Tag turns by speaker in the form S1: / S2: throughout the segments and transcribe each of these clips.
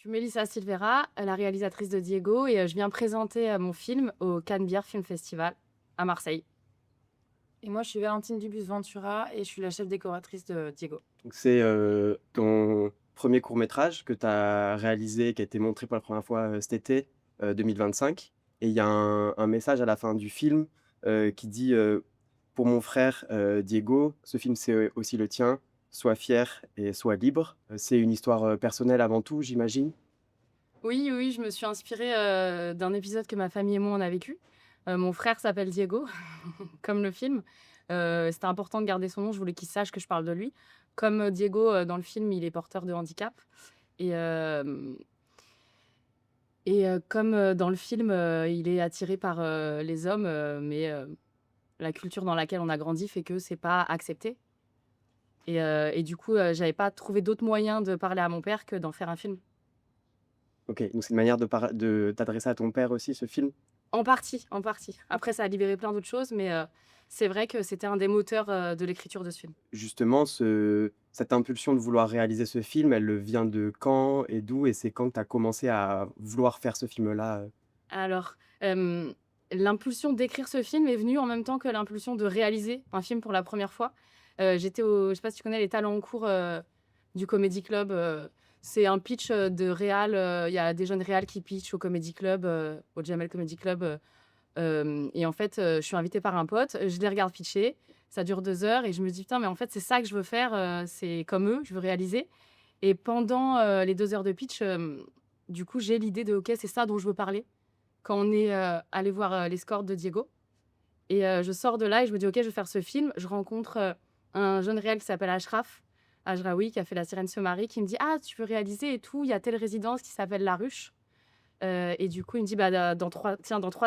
S1: suis Melissa Silveira, la réalisatrice de Diego, et je viens présenter mon film au Cannes Bière Film Festival à Marseille.
S2: Et moi, je suis Valentine Dubus-Ventura et je suis la chef décoratrice de Diego.
S3: Donc c'est, ton premier court-métrage que tu as réalisé, qui a été montré pour la première fois, cet été, 2025, et il y a un message à la fin du film, qui dit, «Pour mon frère, Diego, ce film c'est aussi le tien, sois fier et sois libre». C'est une histoire, personnelle avant tout, j'imagine?
S1: Oui, oui, je me suis inspirée d'un épisode que ma famille et moi on a vécu. Mon frère s'appelle Diego, comme le film. C'était important de garder son nom, je voulais qu'il sache que je parle de lui. Comme Diego, dans le film, il est porteur de handicap. Et, comme dans le film, il est attiré par les hommes, mais la culture dans laquelle on a grandi fait que c'est pas accepté. Et du coup, j'avais pas trouvé d'autre moyen de parler à mon père que d'en faire un film.
S3: OK, donc c'est une manière de t'adresser à ton père aussi, ce film?
S1: En partie, en partie. Après ça a libéré plein d'autres choses, mais c'est vrai que c'était un des moteurs, de l'écriture de ce film.
S3: Justement, cette impulsion de vouloir réaliser ce film, elle vient de quand et d'où? Et c'est quand que tu as commencé à vouloir faire ce film-là,
S1: Alors, l'impulsion d'écrire ce film est venue en même temps que l'impulsion de réaliser un film pour la première fois. J'étais au je sais pas si tu connais les talents en cours, du Comedy Club, c'est un pitch, de réal, il y a des jeunes réals qui pitchent au Comedy Club, au Jamel Comedy Club, et en fait, je suis invitée par un pote, je les regarde pitcher, ça dure 2 heures et je me dis: «Putain, mais en fait, c'est ça que je veux faire, c'est comme eux, je veux réaliser». Et pendant, les 2 heures de pitch, du coup, j'ai l'idée de: «OK, c'est ça dont je veux parler». Quand on est, allé voir, les scores de Diego, et je sors de là et je me dis: «OK, je vais faire ce film». Je rencontre, un jeune réal qui s'appelle Ashraf Ajraoui, qui a fait La Sirène se marie, qui me dit: «Ah, tu veux réaliser et tout, il y a telle résidence qui s'appelle La Ruche». Et du coup, il me dit: «Bah, dans 3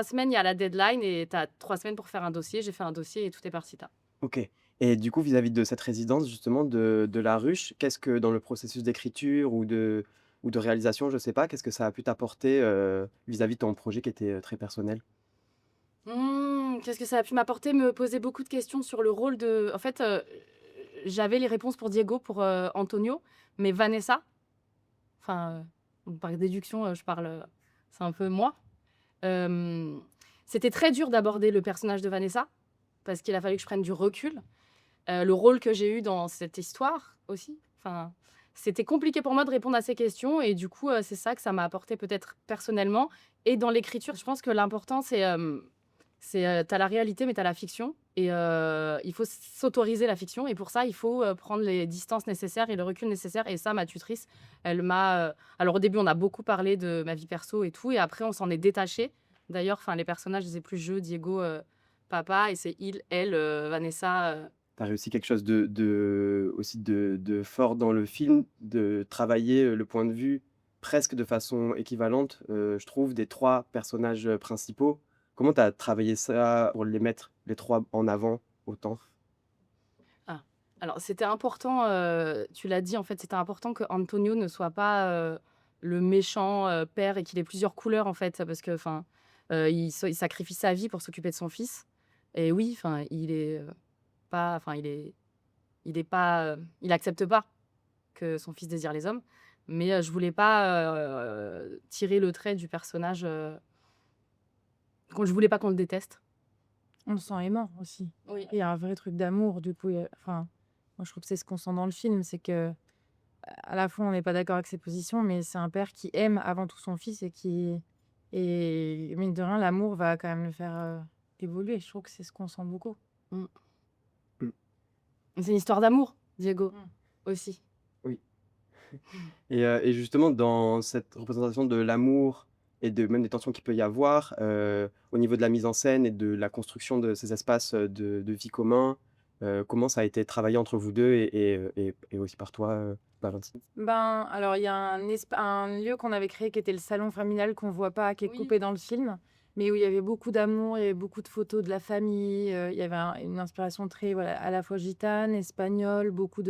S1: semaines, il y a la deadline et tu as 3 semaines pour faire un dossier». J'ai fait un dossier et tout est parti là.
S3: OK. Et du coup, vis-à-vis de cette résidence justement de La Ruche, qu'est-ce que dans le processus d'écriture ou de réalisation, je sais pas, qu'est-ce que ça a pu t'apporter, vis-à-vis de ton projet qui était, très personnel?
S1: Qu'est-ce que ça a pu m'apporter? Me poser beaucoup de questions sur le rôle de en fait, j'avais les réponses pour Diego, pour, Antonio, mais Vanessa, enfin, par déduction, je parle, c'est un peu moi. Hem, C'était très dur d'aborder le personnage de Vanessa, parce qu'il a fallu que je prenne du recul. Le rôle que j'ai eu dans cette histoire aussi, enfin, c'était compliqué pour moi de répondre à ces questions et du coup, c'est ça que ça m'a apporté peut-être personnellement et dans l'écriture. Je pense que l'important c'est, tu as la réalité, mais tu as la fiction et il faut s'autoriser la fiction et pour ça, il faut, prendre les distances nécessaires et le recul nécessaire et ça, ma tutrice, elle m'a, alors au début, on a beaucoup parlé de ma vie perso et tout et après on s'en est détaché. D'ailleurs, enfin, les personnages, je les ai plus je, Diego, papa et c'est il, elle, Vanessa,
S3: Tu as réussi quelque chose de fort dans le film, de travailler, le point de vue presque de façon équivalente, je trouve, des 3 personnages, principaux. Comment tu as travaillé ça pour les mettre les 3 en avant autant?
S1: Ah, alors c'était important, tu l'as dit, en fait, c'était important que Antonio ne soit pas, le méchant, père et qu'il ait plusieurs couleurs, en fait, parce que, enfin, il sacrifie sa vie pour s'occuper de son fils et oui, enfin, il est, pas enfin, il est pas, il accepte pas que son fils désire les hommes, mais je voulais pas, tirer le trait du personnage, je voulais pas qu'on le déteste.
S2: On le sent aimant aussi.
S1: Oui.
S2: Il y a un vrai truc d'amour, du coup, enfin, moi, je trouve que c'est ce qu'on sent dans le film, c'est que à la fois, on n'est pas d'accord avec ses positions, mais c'est un père qui aime avant tout son fils et mine de rien, l'amour va quand même le faire, évoluer. Je trouve que c'est ce qu'on sent beaucoup.
S1: Mmh.
S3: Mmh,
S1: C'est une histoire d'amour, Diego,
S2: Mmh.
S1: aussi.
S3: oui. Et justement dans cette représentation de l'amour et de même des tensions qu'il peut y avoir, au niveau de la mise en scène et de la construction de ces espaces, de vie communs, comment ça a été travaillé entre vous 2 et aussi par toi, Valentine?
S2: Ben, alors il y a un lieu qu'on avait créé qui était le salon familial qu'on voit pas, qui est
S1: Oui.
S2: coupé dans le film, mais où il y avait beaucoup d'amour, il y avait beaucoup de photos de la famille, il y avait une inspiration très, voilà, à la fois gitane, espagnole, beaucoup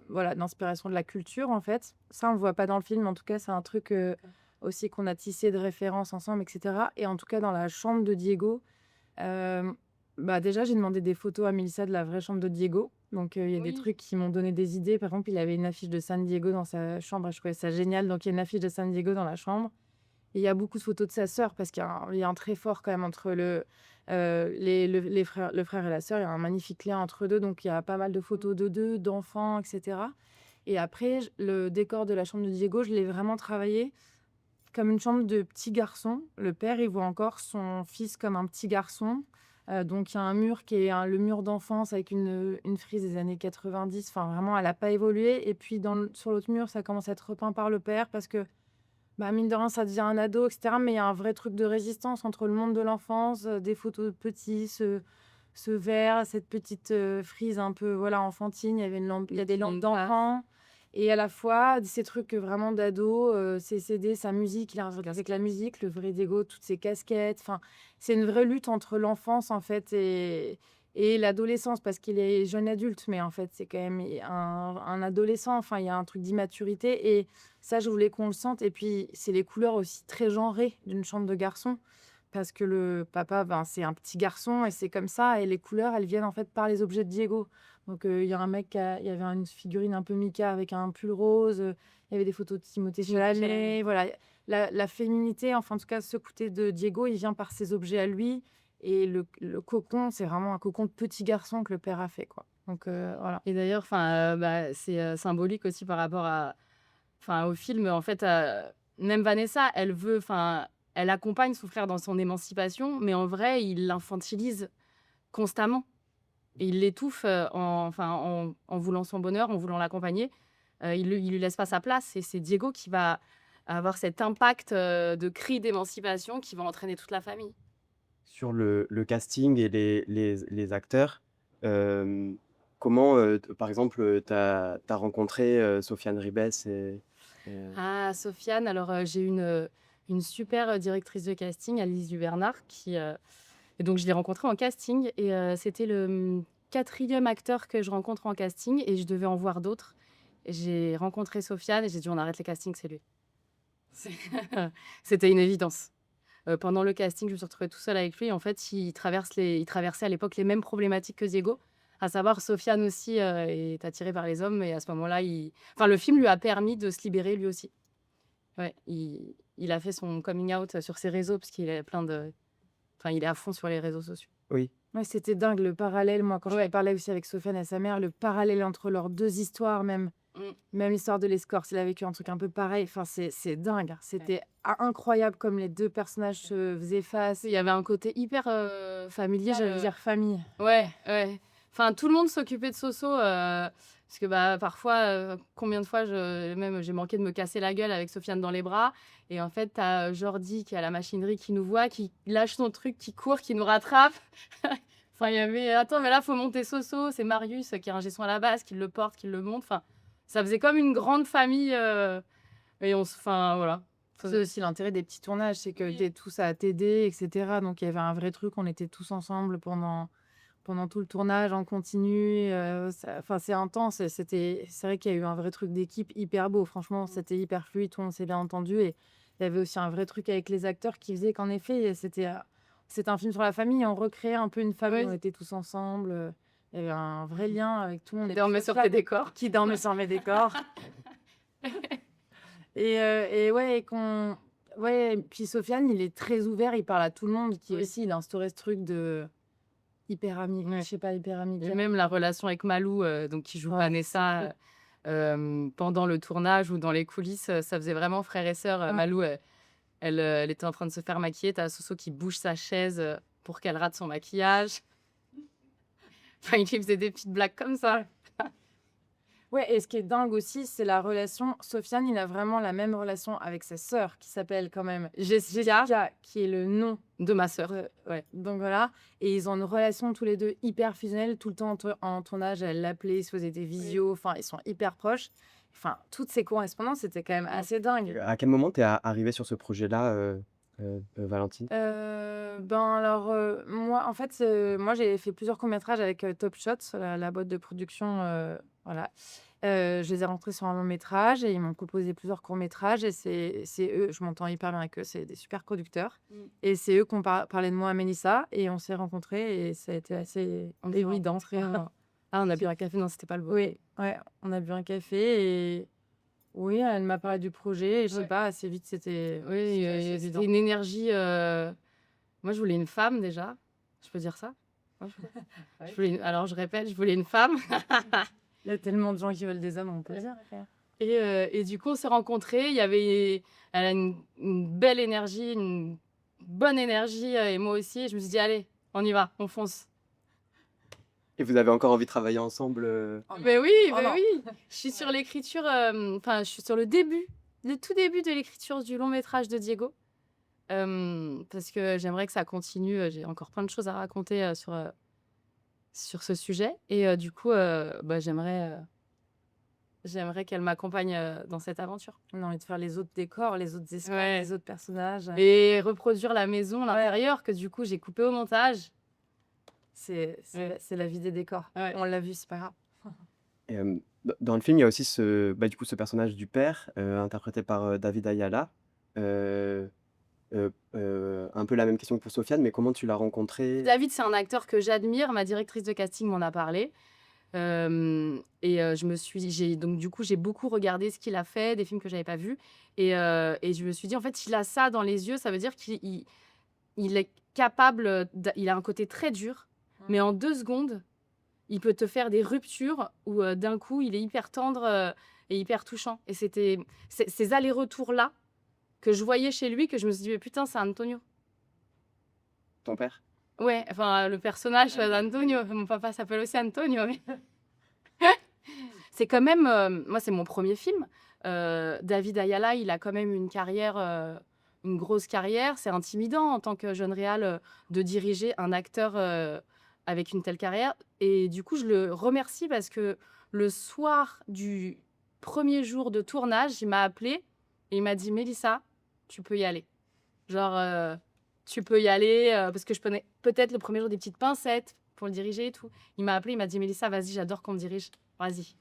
S2: voilà, d'inspiration de la culture, en fait. Ça, on le voit pas dans le film, en tout cas, c'est un truc, aussi qu'on a tissé de références ensemble et cetera, et en tout cas, dans la chambre de Diego, hem, bah, déjà, j'ai demandé des photos à Mélissa de la vraie chambre de Diego. Donc, il y a des
S1: Oui.
S2: trucs qui m'ont donné des idées. Par exemple, il avait une affiche de San Diego dans sa chambre et je trouvais ça génial. Donc, il y a une affiche de San Diego dans la chambre. Et il y a beaucoup de photos de sa sœur parce qu'il y a un lien très fort quand même entre les frères, le frère et la sœur. Il y a un magnifique lien entre eux deux. Donc, il y a pas mal de photos de d'eux, d'enfants, etc. Et après, le décor de la chambre de Diego, je l'ai vraiment travaillé comme une chambre de petit garçon. Le père, il voit encore son fils comme un petit garçon. Donc, il y a un mur qui est le mur d'enfance avec une frise des années 90. Enfin, vraiment, elle n'a pas évolué. Et puis, sur l'autre mur, ça commence à être repeint par le père parce que, bah, mine de rien, ça devient un ado, etc. Mais il y a un vrai truc de résistance entre le monde de l'enfance, des photos de petits, ce verre, cette petite frise un peu voilà, enfantine. Il y avait il y a des lampes d'enfants. Et à la fois, ces trucs vraiment d'ado, ses CD, sa musique, il a un truc avec la musique, le vrai Diego, toutes ses casquettes. Enfin, c'est une vraie lutte entre l'enfance, en fait, et l'adolescence, parce qu'il est jeune adulte, mais en fait, c'est quand même un adolescent. Enfin, il y a un truc d'immaturité. Et ça, je voulais qu'on le sente. Et puis, c'est les couleurs aussi très genrées d'une chambre de garçon. Parce que le papa, ben, c'est un petit garçon et c'est comme ça. Et les couleurs, elles viennent en fait par les objets de Diego. Donc, il y a un mec il y avait une figurine un peu Mika avec un pull rose. Il y avait des photos de Timothée Chalamet. Voilà. La féminité, enfin, en tout cas, ce côté de Diego, il vient par ses objets à lui. Et le cocon, c'est vraiment un cocon de petit garçon que le père a fait, quoi. Donc, voilà.
S1: Et d'ailleurs, bah, c'est symbolique aussi par rapport au film. En fait, même Vanessa, elle accompagne son frère dans son émancipation, mais en vrai, il l'infantilise constamment. Et il l'étouffe en voulant son bonheur, en voulant l'accompagner. Il lui laisse pas sa place. Et c'est Diego qui va avoir cet impact de cri d'émancipation qui va entraîner toute la famille.
S3: Sur le casting et les acteurs, comment, par exemple, tu as rencontré Sofiane Ribes et
S1: Ah, Sofiane, alors j'ai une super directrice de casting, Alice Duvernard, et donc je l'ai rencontrée en casting. Et c'était le quatrième acteur que je rencontre en casting et je devais en voir d'autres. Et j'ai rencontré Sofiane et j'ai dit on arrête les castings, c'est lui. C'est- C'était une évidence. Pendant le casting, je me suis retrouvée tout seul avec lui. En fait, il traversait à l'époque les mêmes problématiques que Diego. À savoir, Sofiane aussi est attiré par les hommes. Et à ce moment-là, le film lui a permis de se libérer lui aussi. Ouais, il a fait son coming out sur ses réseaux parce qu'il est il est à fond sur les réseaux sociaux.
S3: oui,
S2: Ouais, c'était dingue le parallèle. Moi, quand je parlais aussi avec Sofiane et sa mère, le parallèle entre leurs deux histoires, même l'histoire de l'escorte, il a vécu un truc un peu pareil. Enfin, c'est dingue. C'était incroyable comme les deux personnages se faisaient face.
S1: Il y avait un côté hyper familial.
S2: J'allais dire famille.
S1: Ouais, ouais. Enfin, tout le monde s'occupait de Soso. Parce que bah, parfois, combien de fois j'ai manqué de me casser la gueule avec Sofiane dans les bras. Et en fait, t'as Jordi qui est à la machinerie, qui nous voit, qui lâche son truc, qui court, qui nous rattrape. Enfin, il y avait attends, mais là, faut monter Soso. C'est Marius qui est un gestion à la base, qui le porte, qui le monte. Enfin, ça faisait comme une grande famille. Et voilà.
S2: C'est aussi l'intérêt des petits tournages, c'est que t'es tous à t'aider, etc. Donc, il y avait un vrai truc. On était tous ensemble pendant tout le tournage en continu. C'est intense. C'est vrai qu'il y a eu un vrai truc d'équipe hyper beau. Franchement, c'était hyper fluide, tout le monde s'est bien entendu. Et il y avait aussi un vrai truc avec les acteurs qui faisait qu'en effet, c'était un film sur la famille. On recréait un peu une famille.
S1: Oui.
S2: On était tous ensemble. Il y avait un vrai lien avec tout le monde.
S1: Qui dormait sur tes décors.
S2: Qui dormait sur mes décors. Et ouais, ouais, puis Sofiane, il est très ouvert, il parle à tout le monde, aussi, il a instauré ce truc de hyper ami,
S1: Ouais.
S2: je sais pas, hyper ami.
S1: Et même la relation avec Malou, donc qui joue Vanessa, pendant le tournage ou dans les coulisses, ça faisait vraiment frère et sœur.
S2: Ouais.
S1: Malou, elle était en train de se faire maquiller. T'as Soso qui bouge sa chaise pour qu'elle rate son maquillage. Enfin, il faisait des petites blagues comme ça.
S2: Ouais, et ce qui est dingue aussi, c'est la relation. Sofiane, il a vraiment la même relation avec sa sœur, qui s'appelle quand même Jessica, qui est le nom
S1: De ma sœur.
S2: Ouais, donc voilà. Et ils ont une relation tous les deux hyper fusionnelle. Tout le temps en tournage, elle l'appelait, ils se faisaient des visios. Enfin, ils sont hyper proches. Enfin, toutes ces correspondances, c'était quand même assez dingue.
S3: à quel moment tu es arrivée sur ce projet-là, Valentine?
S2: Moi, en fait, moi, j'ai fait plusieurs courts-métrages avec Top Shots, la boîte de production. Voilà. Je les ai rentrés sur un long-métrage et ils m'ont proposé plusieurs courts-métrages. Et c'est eux, je m'entends hyper bien avec eux, c'est des super producteurs. Et c'est eux qui ont parlé de moi à Mélissa. Et on s'est rencontrés et ça a été assez évident.
S1: Ah, on a bu
S2: C'est
S1: un café, non, c'était pas le beau.
S2: Oui, ouais, on a bu un café et oui, elle m'a parlé du projet et je sais
S1: Ouais.
S2: pas, assez vite,
S1: Oui,
S2: c'était assez
S1: c'était
S2: évident.
S1: une énergie. Moi, je voulais une femme déjà. Je peux dire ça? Ouais,
S2: Ouais.
S1: alors, je répète, je voulais une femme.
S2: Il y a tellement de gens qui veulent des hommes, on peut
S1: Ouais.
S2: dire, frère.
S1: Et du coup, on s'est rencontrés. Elle a une belle énergie, une bonne énergie, et moi aussi. Et je me suis dit, allez, on y va, on fonce.
S3: Et vous avez encore envie de travailler ensemble,
S2: Oh non,
S1: Mais oui,
S2: oh
S1: mais
S2: non.
S1: oui. Je suis sur l'écriture, enfin, je suis sur le début, le tout début de l'écriture du long métrage de Diego. Parce que j'aimerais que ça continue. J'ai encore plein de choses à raconter sur ce sujet. Et du coup, bah, j'aimerais qu'elle m'accompagne dans cette aventure.
S2: On a envie de faire les autres décors, les autres espaces,
S1: Ouais.
S2: les autres personnages.
S1: Et reproduire la maison,
S2: Ouais.
S1: l'intérieur, que du coup j'ai coupé au montage.
S2: C'est la vie des décors.
S1: Ouais.
S2: On l'a vu, c'est pas grave.
S3: et dans le film, il y a aussi du coup, ce personnage du père, interprété par, David Ayala. Heu un peu la même question que pour Sofiane, mais comment tu l'as rencontré?
S1: David, c'est un acteur que j'admire. Ma directrice de casting m'en a parlé. Donc du coup, j'ai beaucoup regardé ce qu'il a fait, des films que j'avais pas vus. Et je me suis dit, en fait, s'il a ça dans les yeux, ça veut dire il est capable. Il a un côté très dur, mais en 2 secondes, il peut te faire des ruptures où d'un coup, il est hyper tendre et hyper touchant. Et c'était ces allers-retours-là que je voyais chez lui, que je me suis dit, mais putain, c'est Antonio.
S3: Ton père?
S1: Ouais, enfin, le personnage d'Antonio, mon papa s'appelle aussi Antonio. Mais c'est quand même, moi, c'est mon premier film. David Ayala, il a quand même une carrière, une grosse carrière. C'est intimidant en tant que jeune réal de diriger un acteur avec une telle carrière. Et du coup, je le remercie parce que le soir du premier jour de tournage, il m'a appelé et il m'a dit, Mélissa, tu peux y aller. Genre, tu peux y aller, parce que je prenais peut-être le premier jour des petites pincettes pour le diriger et tout. Il m'a appelé, il m'a dit: «Mélissa, vas-y, j'adore qu'on me dirige, vas-y».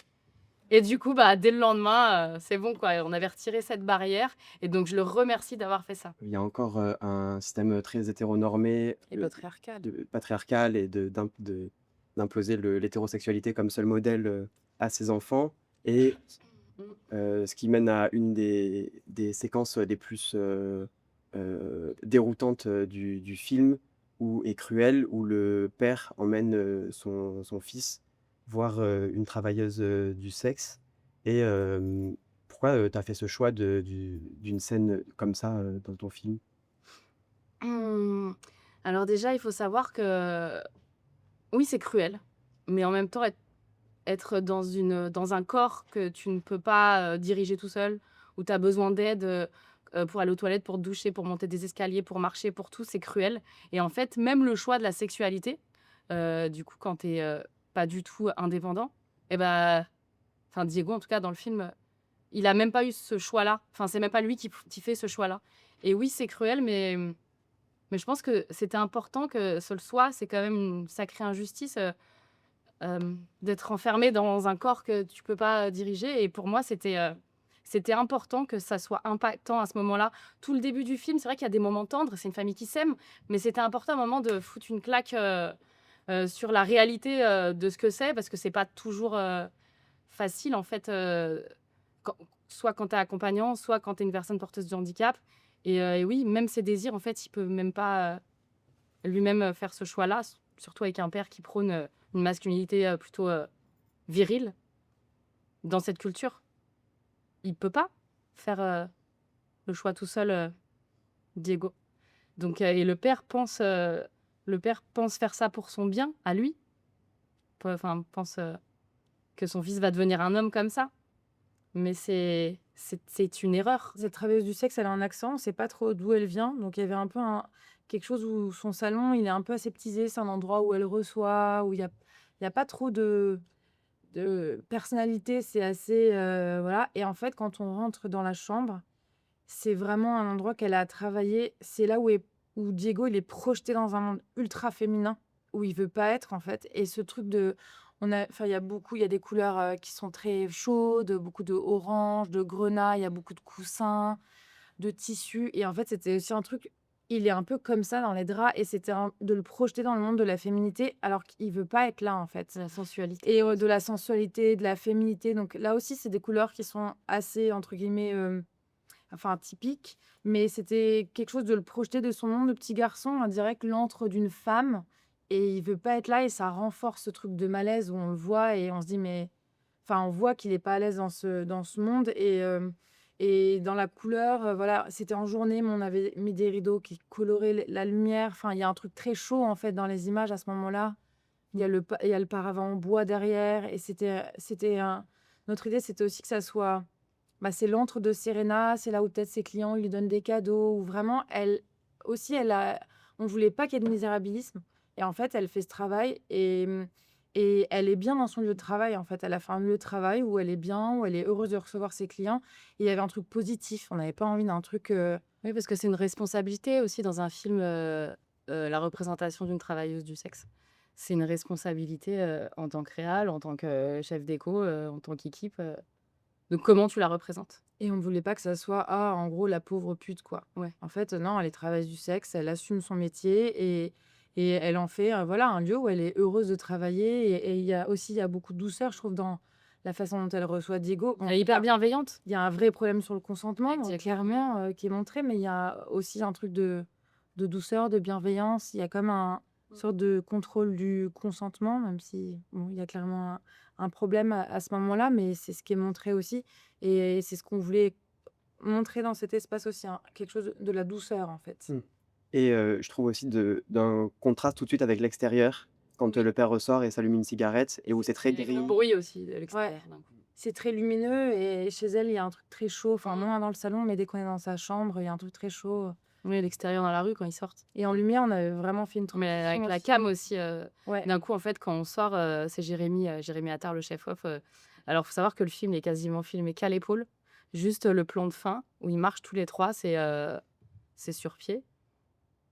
S1: Et du coup, bah, dès le lendemain, c'est bon, quoi. On avait retiré cette barrière et donc je le remercie d'avoir fait ça.
S3: Il y a encore, un système, très hétéronormé,
S2: Et patriarcal.
S3: patriarcal et d'imposer l'hétérosexualité comme seul modèle, à ses enfants et
S1: Mmh.
S3: ce qui mène à une des séquences les plus, déroutantes, du film et cruelles, où le père emmène, son fils voir, une travailleuse, du sexe et pourquoi, tu as fait ce choix d'une scène comme ça, dans ton film?
S1: Mmh. Alors déjà, il faut savoir que oui, c'est cruel, mais en même temps, être dans un corps que tu ne peux pas diriger tout seul, où tu as besoin d'aide pour aller aux toilettes, pour te doucher, pour monter des escaliers, pour marcher, pour tout, c'est cruel. Et en fait, même le choix de la sexualité, du coup, quand tu es pas du tout indépendant, et ben, enfin, Diego, en tout cas, dans le film, il a même pas eu ce choix-là. Enfin, c'est même pas lui qui fait ce choix-là. Et oui, c'est cruel, mais je pense que c'était important que ce le soit. C'est quand même une sacrée injustice. D'être enfermé dans un corps que tu peux pas diriger. Et pour moi, c'était important que ça soit impactant à ce moment-là. Tout le début du film, c'est vrai qu'il y a des moments tendres, c'est une famille qui s'aime, mais c'était important à un moment de foutre une claque, sur la réalité, de ce que c'est, parce que c'est pas toujours, facile en fait, quand soit quand tu es accompagnant, soit quand tu es une personne porteuse de handicap. Et oui, même ses désirs, en fait, il peut même pas, lui-même, faire ce choix-là, surtout avec un père qui prône, une masculinité, plutôt, virile dans cette culture. Il peut pas faire, le choix tout seul, Diego. Donc et le père pense faire ça pour son bien à lui. Enfin, pense, que son fils va devenir un homme comme ça. Mais c'est une erreur.
S2: Cette travailleuse du sexe, elle a un accent, on sait pas trop d'où elle vient. Donc il y avait un peu quelque chose où son salon, il est un peu aseptisé. C'est un endroit où elle reçoit, où il y a pas trop de personnalité. C'est assez, voilà. Et en fait, quand on rentre dans la chambre, c'est vraiment un endroit qu'elle a travaillé. C'est là où Diego, il est projeté dans un monde ultra féminin, où il veut pas être, en fait. Et ce truc enfin, il y a des couleurs qui sont très chaudes, beaucoup de orange, de grenat, il y a beaucoup de coussins, de tissus. Et en fait, c'était aussi un truc il est un peu comme ça dans les draps et c'était de le projeter dans le monde de la féminité alors qu'il veut pas être là en fait.
S1: La sensualité.
S2: Et de la sensualité, de la féminité. Donc là aussi, c'est des couleurs qui sont assez, entre guillemets, enfin typiques. Mais c'était quelque chose de le projeter de son monde de petit garçon. On dirait que l'antre d'une femme. Et il veut pas être là et ça renforce ce truc de malaise où on le voit et on se dit, mais... Enfin, on voit qu'il est pas à l'aise dans ce monde. Et dans la couleur, voilà, c'était en journée, mais on avait mis des rideaux qui coloraient la lumière. Enfin, il y a un truc très chaud, en fait, dans les images à ce moment-là. Il y a le paravent en bois derrière et notre idée, c'était aussi que ça soit c'est l'antre de Serena, c'est là où peut-être ses clients, ils lui donnent des cadeaux, où vraiment elle aussi on voulait pas qu'il y ait de misérabilisme et en fait, elle fait ce travail et elle est bien dans son lieu de travail, en fait. Elle a fait un lieu de travail où elle est bien, où elle est heureuse de recevoir ses clients et il y avait un truc positif. On n'avait pas envie d'un truc,
S1: Oui, parce que c'est une responsabilité aussi dans un film, la représentation d'une travailleuse du sexe. C'est une responsabilité, en tant que réal, en tant que chef déco, en tant qu'équipe, de comment tu la représentes.
S2: et on ne voulait pas que ça soit: «Ah, en gros, la pauvre pute», quoi.
S1: Ouais.
S2: En fait, non, elle est travailleuse du sexe, elle assume son métier et elle en fait, voilà, un lieu où elle est heureuse de travailler et il y a beaucoup de douceur, je trouve, dans la façon dont elle reçoit Diego. Bon,
S1: Elle est hyper bienveillante.
S2: il y a un vrai problème sur le consentement, donc
S1: Exactement.
S2: clairement, qui est montré, mais il y a aussi un truc de douceur, de bienveillance. Il y a comme sorte de contrôle du consentement, même si, bon, il y a clairement un problème à ce moment-là, mais c'est ce qui est montré aussi et c'est ce qu'on voulait montrer dans cet espace aussi, hein, quelque chose de la douceur, en fait.
S3: Mmh. Et je trouve aussi d'un contraste tout de suite avec l'extérieur, quand,
S1: Oui.
S3: le père ressort et s'allume une cigarette et où c'est très
S1: Avec le
S3: gris.
S1: bruit aussi de
S2: Ouais,
S1: l'extérieur d'un coup.
S2: c'est très lumineux et chez elle, il y a un truc très chaud, enfin moins dans le salon, mais dès qu'on est dans sa chambre, il y a un truc très chaud.
S1: Oui, l'extérieur dans la rue quand ils sortent.
S2: Et en lumière, on avait vraiment fait une
S1: Mais avec
S2: transition
S1: la
S2: aussi.
S1: cam aussi,
S2: Ouais.
S1: d'un coup, en fait, quand on sort, c'est Jérémy Attard, le chef off, alors faut savoir que le film est quasiment filmé qu'à l'épaule. Juste, le plan de fin où ils marchent tous les 3, c'est sur pied.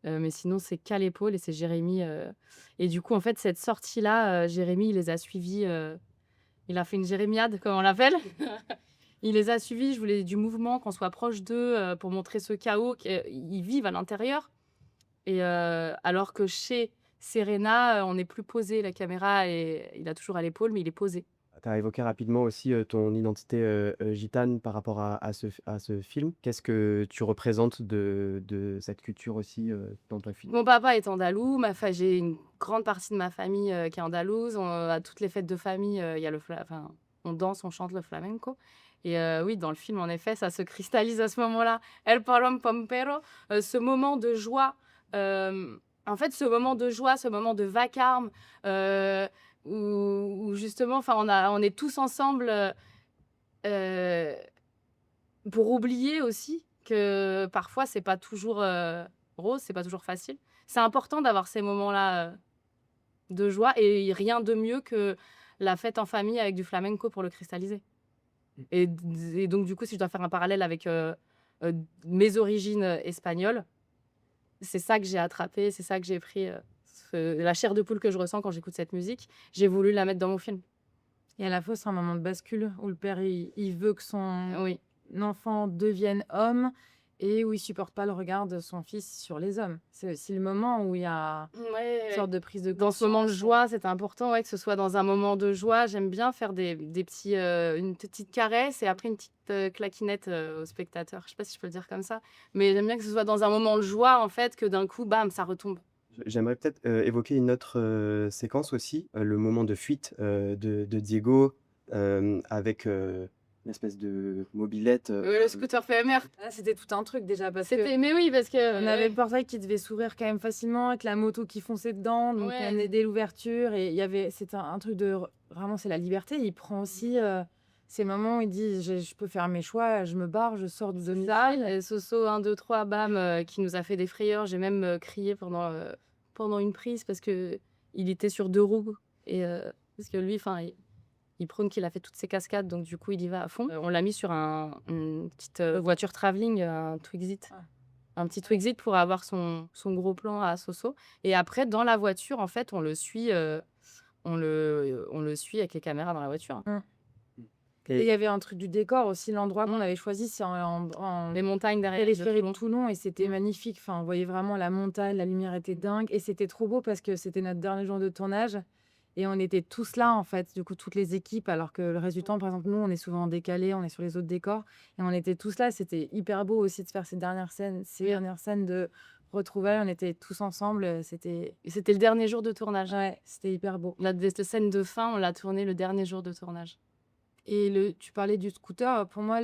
S1: Mais sinon, c'est qu'à l'épaule et c'est Jérémy, et du coup, en fait, cette sortie-là, Jérémy, il les a suivis, il a fait une jérémiade, comme on l'appelle. Il les a suivis, je voulais du mouvement, qu'on soit proche d'eux, pour montrer ce chaos qu'ils vivent à l'intérieur et alors que chez Serena, on est plus posé, la caméra et il a toujours à l'épaule, mais il est posé.
S3: Tu as évoqué rapidement aussi, ton identité, gitane par rapport à ce film. Qu'est-ce que tu représentes de cette culture aussi, dans ton film?
S1: Mon papa est andalou, j'ai une grande partie de ma famille, qui est andalouse. À toutes les fêtes de famille, il y a on danse, on chante le flamenco et oui, dans le film, en effet, ça se cristallise à ce moment-là. El Parón Pompero, ce moment de joie, en fait, ce moment de joie, ce moment de vacarme, heu, où justement, on est tous ensemble, heu, pour oublier aussi que parfois c'est pas toujours, rose, c'est pas toujours facile. C'est important d'avoir ces moments-là, de joie et rien de mieux que la fête en famille avec du flamenco pour le cristalliser. Et donc du coup, si je dois faire un parallèle avec, mes origines, espagnoles, c'est ça que j'ai attrapé, c'est ça que j'ai pris, la chair de poule que je ressens quand j'écoute cette musique, j'ai voulu la mettre dans mon film.
S2: Et à la fois, c'est un moment de bascule où le père, il veut que son
S1: Oui.
S2: enfant devienne homme et où il supporte pas le regard de son fils sur les hommes. C'est aussi le moment où il y a une
S1: Ouais.
S2: sorte de prise de
S1: Dans ce moment de
S2: conscience.
S1: joie, c'est important, ouais, que ce soit dans un moment de joie. J'aime bien faire des petits, une petite caresse et après une petite, claquinette, au spectateur. Je sais pas si je peux le dire comme ça, mais j'aime bien que ce soit dans un moment de joie, en fait, que d'un coup, bam, ça retombe.
S3: J'aimerais peut-être, évoquer une autre, séquence aussi, le moment de fuite, de Diego, avec, une espèce de mobylette,
S1: Le scooter PMR.
S2: Là, c'était tout un truc déjà parce que
S1: Mais oui, parce que
S2: on avait le portail qui devait s'ouvrir quand même facilement avec la moto qui fonçait dedans, donc
S1: Ouais.
S2: elle aidait l'ouverture et il y avait c'était un truc de vraiment c'est la liberté. Il prend aussi, ces moments où il dit: Je peux faire mes choix, je me barre, je sors du domicile».
S1: ça, et Soso 1, 2, 3, bam, qui nous a fait des frayeurs. J'ai même, crié pendant une prise parce que il était sur 2 roues et parce que lui, il prône qu'il a fait toutes ses cascades, donc du coup, il y va à fond. On l'a mis sur une petite, voiture travelling, un Twixit.
S2: Ah.
S1: Un petit Twixit pour avoir son gros plan à Soso et après dans la voiture, en fait, on le suit avec les caméras dans la voiture.
S2: Mmh. Et il
S3: Et
S2: y avait un truc du décor aussi. L'endroit qu'on avait choisi, c'est en
S1: Les montagnes derrière de
S2: périphérie de
S1: Toulon.
S2: Toulon et c'était
S1: Mm.
S2: magnifique. Enfin, on voyait vraiment la montagne, la lumière était dingue et c'était trop beau parce que c'était notre dernier jour de tournage et on était tous là en fait, du coup toutes les équipes, alors que le reste du temps, par exemple, nous, on est souvent décalés, on est sur les autres décors et on était tous là. C'était hyper beau aussi de faire ces
S1: Oui.
S2: dernières scènes de retrouvailles. On était tous ensemble,
S1: Et c'était le dernier jour de tournage.
S2: ouais, c'était hyper beau.
S1: Cette scène de fin, on l'a tournée le dernier jour de tournage.
S2: Et tu parlais du scooter, pour moi,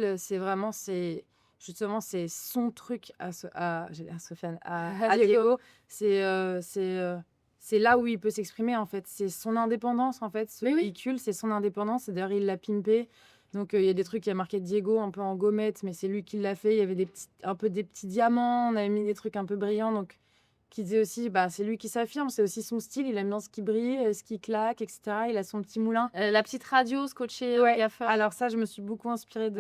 S2: justement, c'est son truc j'allais dire Sofiane, à
S1: Diego.
S2: Diego. C'est là où il peut s'exprimer, en fait. C'est son indépendance, en fait. Ce
S1: Mais oui.
S2: véhicule, c'est son indépendance. Et d'ailleurs, il l'a pimpé. Donc, il y a des trucs, il y a marqué Diego un peu en gommette, mais c'est lui qui l'a fait. Il y avait un peu des petits diamants. On avait mis des trucs un peu brillants. Donc, qui disait aussi, bah, c'est lui qui s'affirme. C'est aussi son style. Il aime bien ce qui brille, ce qui claque, etc. Il a son petit moulin.
S1: La petite radio scotchée
S2: Ouais,
S1: gaffer.
S2: alors ça, je me suis beaucoup inspirée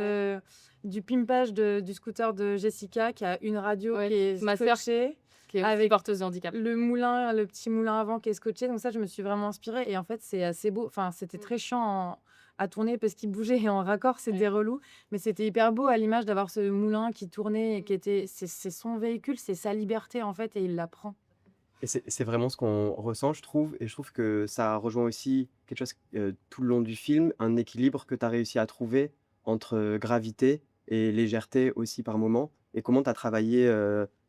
S2: du pimpage du scooter de Jessica, qui a une radio
S1: Ouais,
S2: qui est
S1: ma sœur
S2: scotchée,
S1: qui est aussi
S2: avec
S1: porteuse de handicap.
S2: le petit moulin avant qui est scotché. Donc ça, je me suis vraiment inspirée. Et en fait, c'est assez beau. Enfin, c'était très chiant à tourner parce qu'il bougeait et en raccord, c'était relou. Mais c'était hyper beau à l'image d'avoir ce moulin qui tournait et c'est son véhicule, c'est sa liberté en fait, et il la prend.
S3: Et c'est vraiment ce qu'on ressent, je trouve. Et je trouve que ça rejoint aussi quelque chose tout le long du film, un équilibre que tu as réussi à trouver entre gravité et légèreté aussi par moment. Et comment tu as travaillé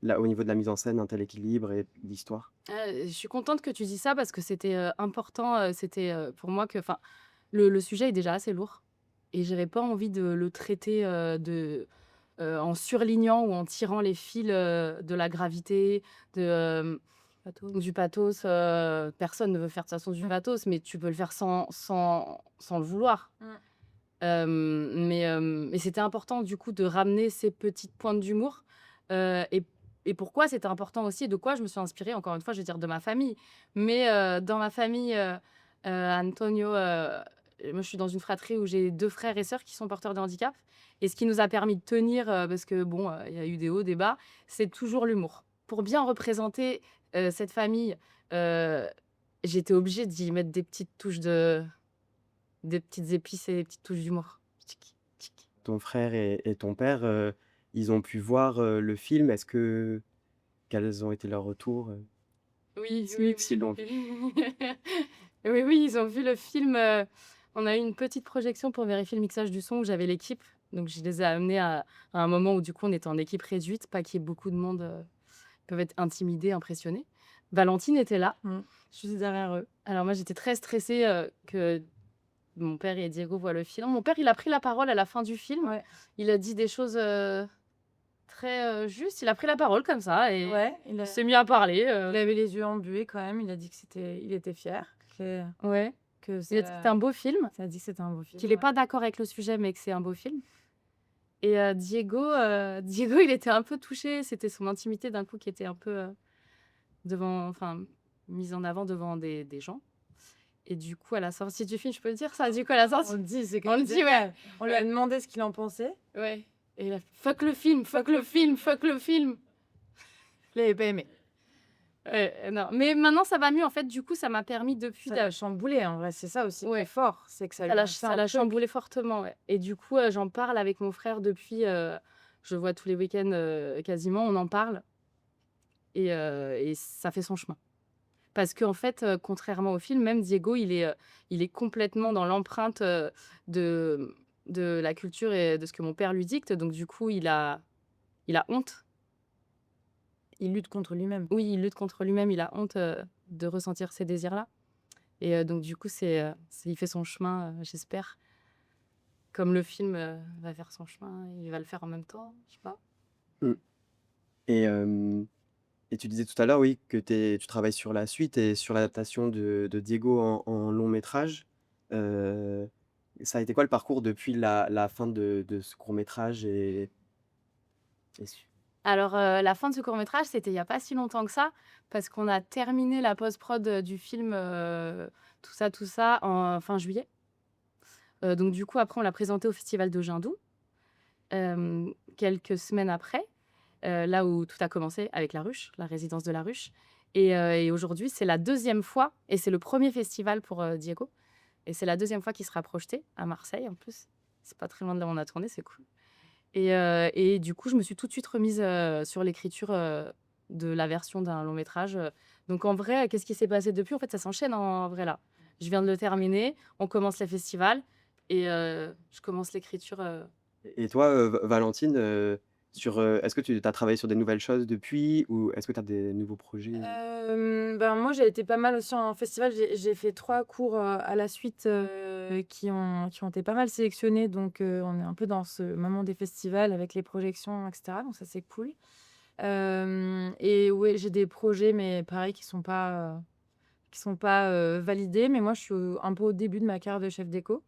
S3: là, au niveau de la mise en scène, un tel équilibre et d'histoire?
S1: Je suis contente que tu dis ça parce que c'était important. C'était pour moi que, enfin, le sujet est déjà assez lourd et j'avais pas envie de le traiter en surlignant ou en tirant les fils de la gravité, du pathos. Personne ne veut faire de toute façon du pathos, mais tu peux le faire sans le vouloir. Mais c'était important du coup de ramener ces petites pointes d'humour. Et pourquoi c'était important aussi, de quoi je me suis inspirée, encore une fois, je veux dire de ma famille. Mais dans ma famille, Antonio, moi je suis dans une fratrie où j'ai 2 frères et sœurs qui sont porteurs de handicap. Et ce qui nous a permis de tenir, parce que bon, il y a eu des hauts, des bas, c'est toujours l'humour. Pour bien représenter cette famille, j'étais obligée d'y mettre des petites épices et des petites touches d'humour. Tchic, tchic.
S3: Ton frère et ton père, ils ont pu voir le film. Quels ont été leurs retours
S1: Oui,
S3: si, s'ils l'ont vu?
S1: Oui, oui, ils ont vu le film. On a eu une petite projection pour vérifier le mixage du son où j'avais l'équipe. Donc je les ai amenés à un moment où du coup on était en équipe réduite, pas qu'il y ait beaucoup de monde, ils peuvent être intimidés, impressionnés. Valentine était là.
S2: Je suis derrière eux.
S1: Alors moi j'étais très stressée que mon père et Diego voient le film. Mon père, il a pris la parole à la fin du film.
S2: Ouais.
S1: Il a dit des choses très justes. Il a pris la parole comme ça et
S2: Ouais,
S1: il s'est mis à parler.
S2: il avait les yeux embués quand même. Il a dit il était fier.
S1: Ouais.
S2: Que
S1: Il a dit que c'était un beau film,
S2: ça a dit que c'était un beau film.
S1: qu'il n'est pas d'accord avec le sujet, mais que c'est un beau film. Et Diego, il était un peu touché. C'était son intimité d'un coup qui était un peu mise en avant devant des gens. Et du coup, à la sortie du film, je peux le dire ça, du coup, à la sortie...
S2: On le dit, c'est
S1: On le dit, ouais.
S2: On lui a demandé ce qu'il en pensait.
S1: Ouais. Et il a fait, fuck le film, fuck le film, fuck le film.
S2: Il l'avait pas aimé.
S1: Ouais, non. Mais maintenant, ça va mieux. En fait, du coup, ça m'a permis depuis...
S2: Ça l'a chamboulé, en vrai. C'est ça aussi qui
S1: Ouais.
S2: est fort. C'est que ça lui a fait
S1: Ça
S2: un
S1: l'a
S2: truc.
S1: chamboulé fortement, ouais. Et du coup, j'en parle avec mon frère depuis... je vois tous les week-ends quasiment, on en parle. Et ça fait son chemin. Parce qu'en fait, contrairement au film, même Diego, il est complètement dans l'empreinte de la culture et de ce que mon père lui dicte. Donc du coup, il a honte.
S2: Il lutte contre lui-même.
S1: Oui, il lutte contre lui-même. Il a honte de ressentir ces désirs-là. Et donc du coup, il fait son chemin, j'espère. Comme le film va faire son chemin, il va le faire en même temps, je sais pas.
S3: Mmh. Et tu disais tout à l'heure, oui, que tu travailles sur la suite et sur l'adaptation de Diego en long métrage. Heu, Ça a été quoi le parcours depuis la fin de ce court métrage et su
S1: Alors, la fin de ce court-métrage, c'était il y a pas si longtemps que ça, parce qu'on a terminé la post-prod du film, tout ça, en fin juillet. Donc du coup, après, on l'a présenté au festival de Jindou, quelques semaines après, là où tout a commencé avec La Ruche, la résidence de La Ruche. Et aujourd'hui, c'est la 2e fois et c'est le 1er festival pour Diego et c'est la 2e fois qu'il sera projeté à Marseille, en plus. c'est pas très loin de là où on a tourné, c'est cool. Et du coup, je me suis tout de suite remise, sur l'écriture, de la version d'un long métrage, donc en vrai, qu'est-ce qui s'est passé depuis? En fait, ça s'enchaîne en vrai là. Je viens de le terminer, on commence les festivals et je commence l'écriture,
S3: Et toi, Valentine, est-ce que tu as travaillé sur des nouvelles choses depuis ou est-ce que tu as des nouveaux projets?
S2: Ben, moi, j'ai été pas mal aussi en festival. J'ai fait 3 cours, à la suite, qui ont été pas mal sélectionnés, donc on est un peu dans ce moment des festivals avec les projections et cetera, donc ça, c'est cool. Et ouais, j'ai des projets, mais pareil, qui sont pas validés, mais moi, je suis un peu au début de ma carrière de chef déco.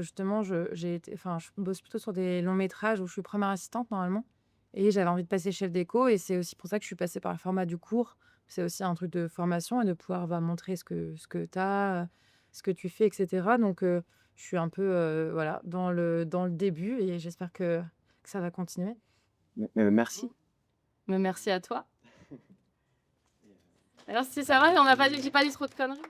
S2: Justement, je bosse plutôt sur des longs métrages où je suis première assistante normalement et j'avais envie de passer chef déco et c'est aussi pour ça que je suis passée par le format du cours. C'est aussi un truc de formation et de pouvoir, montrer ce que tu as, ce que tu fais et cetera, donc je suis un peu, voilà, dans le début et j'espère que ça va continuer.
S3: Merci.
S1: mais merci à toi. Alors si ça va, on n'a pas dit j'ai pas dit trop de conneries?